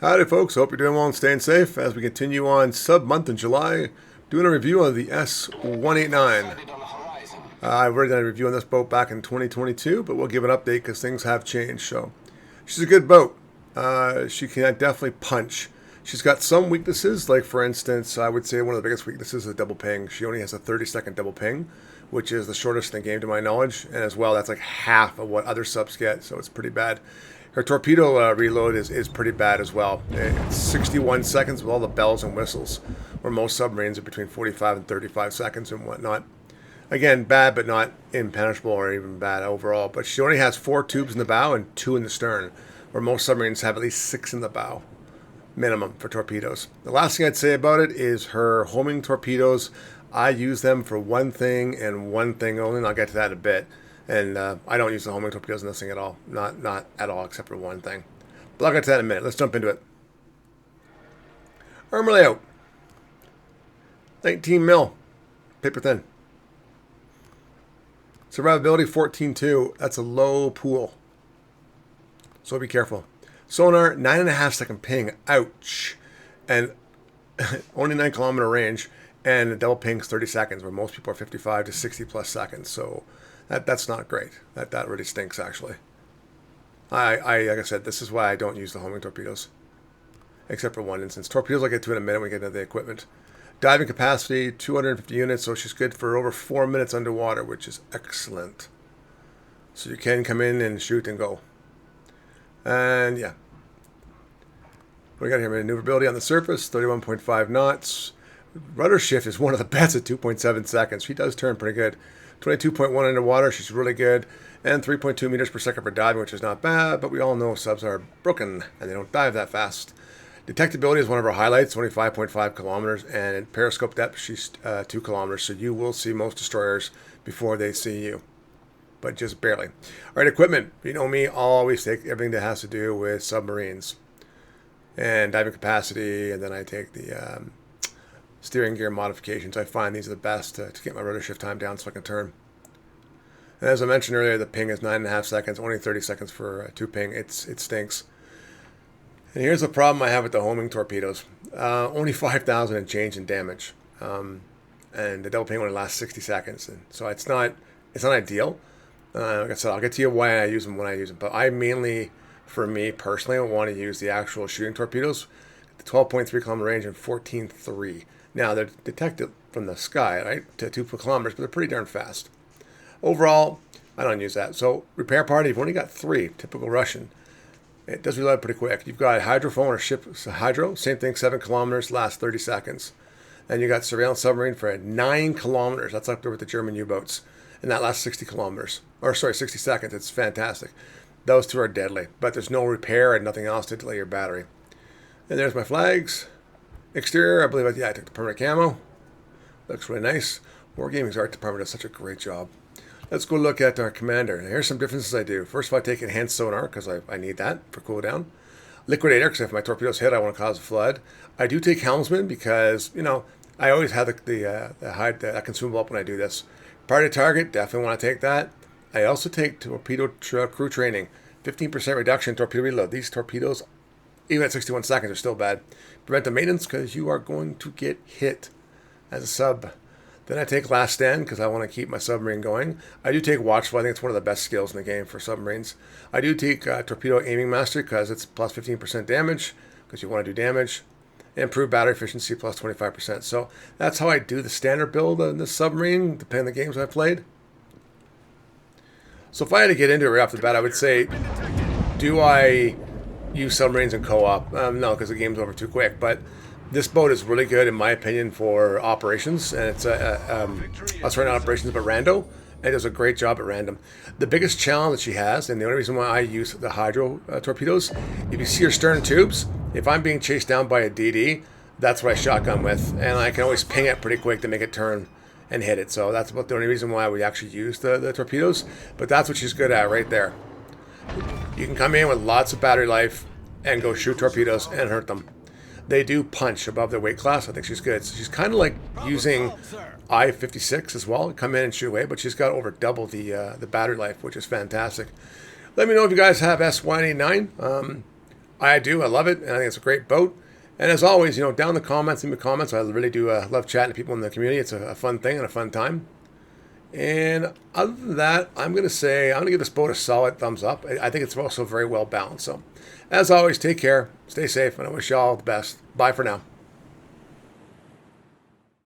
Howdy folks, hope you're doing well and staying safe as we continue on sub month in July, doing a review of the S-189. I've already done a review on this boat back in 2022, but we'll give an update because things have changed. So she's a good boat. She can definitely punch. She's got some weaknesses, like for instance, I would say one of the biggest weaknesses is double ping. She only has a 30-second double ping, which is the shortest in the game to my knowledge, and as well that's like half of what other subs get, so it's pretty bad. Her torpedo reload is pretty bad as well. It's 61 seconds with all the bells and whistles, where most submarines are between 45 and 35 seconds and whatnot. Again, bad but not impenetrable or even bad overall. But she only has 4 tubes in the bow and 2 in the stern, where most submarines have at least 6 in the bow, minimum for torpedoes. The last thing I'd say about it is her homing torpedoes. I use them for one thing and one thing only, and I'll get to that in a bit. And I don't use the homing torpedoes in this thing at all. Not at all, except for one thing. But I'll get to that in a minute. Let's jump into it. Armor layout. 19 mil. Paper thin. Survivability 14.2. That's a low pool. So be careful. Sonar, 9.5 second ping. Ouch. And only 9 kilometer range. And the double ping's 30 seconds, where most people are 55 to 60 plus seconds. So that's not great. That really stinks, actually. Like I said, this is why I don't use the homing torpedoes, except for one instance. Torpedoes I'll get to in a minute when we get into the equipment. Diving capacity 250 units, so she's good for over 4 minutes underwater, which is excellent. So you can come in and shoot and go. And yeah, what do we got here? Maneuverability on the surface, 31.5 knots. Rudder shift is one of the best at 2.7 seconds. She does turn pretty good. 22.1 underwater, she's really good. And 3.2 meters per second for diving, which is not bad, but we all know subs are broken and they don't dive that fast. Detectability is one of our highlights, only 5.5 kilometers, and at periscope depth, she's 2 kilometers, so you will see most destroyers before they see you, but just barely. All right, equipment. You know me, I'll always take everything that has to do with submarines and diving capacity, and then I take the steering gear modifications. I find these are the best to get my rudder shift time down so I can turn. And as I mentioned earlier, the ping is 9.5 seconds, only 30 seconds for 2 ping. It stinks. And here's the problem I have with the homing torpedoes. Only 5,000 and change in damage. And the double ping only lasts 60 seconds. And so it's not ideal. Like I said, I'll get to you why I use them when I use them. But I mainly, for me personally, want to use the actual shooting torpedoes. The 12.3 kilometer range and 14.3. Now, they're detected from the sky, right, to 2 kilometers, but they're pretty darn fast. Overall, I don't use that. So, repair party, you've only got 3, typical Russian. It does reload pretty quick. You've got hydrophone or ship hydro, same thing, 7 kilometers, lasts 30 seconds. Then you got surveillance submarine for 9 kilometers. That's up there with the German U-boats. And that lasts 60 kilometers. Or, sorry, 60 seconds. It's fantastic. Those 2 are deadly. But there's no repair and nothing else to delay your battery. And there's my flags. Exterior, I believe, I took the permanent camo. Looks really nice. Wargaming's art department does such a great job. Let's go look at our commander. Now, here's some differences I do. First of all, I take enhanced sonar because I need that for cooldown. Liquidator, because if my torpedoes hit, I want to cause a flood. I do take helmsman because, you know, I always have the consumable up when I do this. Priority target, definitely want to take that. I also take torpedo crew training. 15% reduction in torpedo reload. These torpedoes, even at 61 seconds, are still bad. Preventive maintenance because you are going to get hit as a sub. Then I take last stand because I want to keep my submarine going. I do take watchful. I think it's one of the best skills in the game for submarines. I do take torpedo aiming mastery because it's plus 15% damage because you want to do damage. And improve battery efficiency plus 25%. So that's how I do the standard build on this submarine, depending on the games I've played. So if I had to get into it right off the bat, I would say, do I use submarines in co-op? No, because the game's over too quick. But this boat is really good, in my opinion, for operations. And it's us running operations, but rando. And it does a great job at random. The biggest challenge that she has, and the only reason why I use the hydro torpedoes, if you see her stern tubes, if I'm being chased down by a DD, that's what I shotgun with. And I can always ping it pretty quick to make it turn and hit it. So that's about the only reason why we actually use the torpedoes. But that's what she's good at right there. You can come in with lots of battery life and go shoot torpedoes and hurt them. They do punch above their weight class. I think she's good. So she's kind of like using I-56 as well. Come in and shoot away, but she's got over double the battery life, which is fantastic. Let me know if you guys have S-189. I do. I love it, and I think it's a great boat. And as always, down in the comments, leave me comments. I really do love chatting to people in the community. It's a fun thing and a fun time. And other than that, I'm going to give this boat a solid thumbs up. I think it's also very well balanced. So, as always, take care, stay safe, and I wish you all the best. Bye for now.